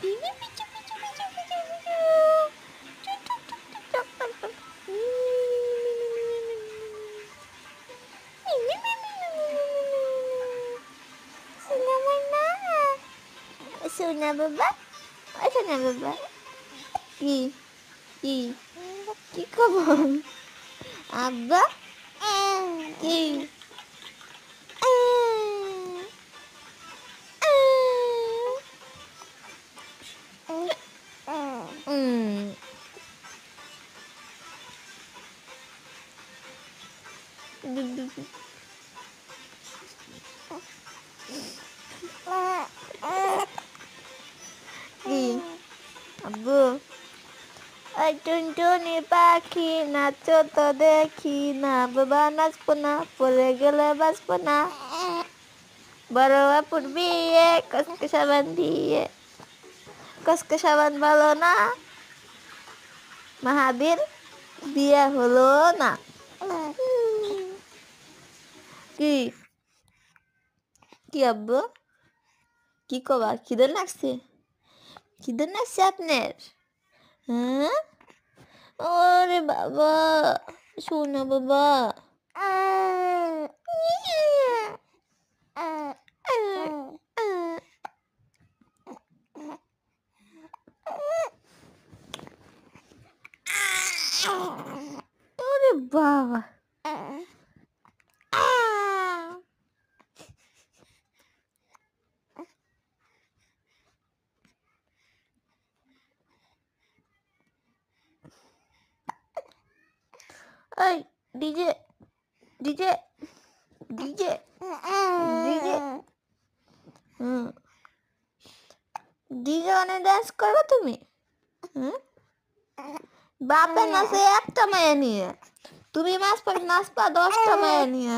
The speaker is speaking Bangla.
দিদি পিছু পিছু পিছু পিছু পিছু টুক টুক টুক টুক টুক টুক টুক। সোনা মান্না, সোনা বাবা, ও সোনা বাবা। কি কি কি খবর আব্বা? কি কি আব্বু? ওই টুনটুনি পাখি নাচো তো দেখি না, বাবা নাচবো না, পড়ে গেলে বাঁচবো না। বড় আপুর বিয়ে কসকে সাবান দিয়ে, কসকে সাবান ভালো না, মাহাদির বিয়ে হলো না। কি কি আব্বু? কি কবা? খিদে লাগছে? খিদে লাগছে আপনার? হ্যাঁ? ওরে বাবা, শোনা বাবা। ওরে বাবা, ওই DJ DJ DJ DJ DJ অনেক ডান্স করবে তুমি? বাপের নাচে একটা মেয়ে নিয়ে, তুমি নাচবা 10টা মেয়ে নিয়ে।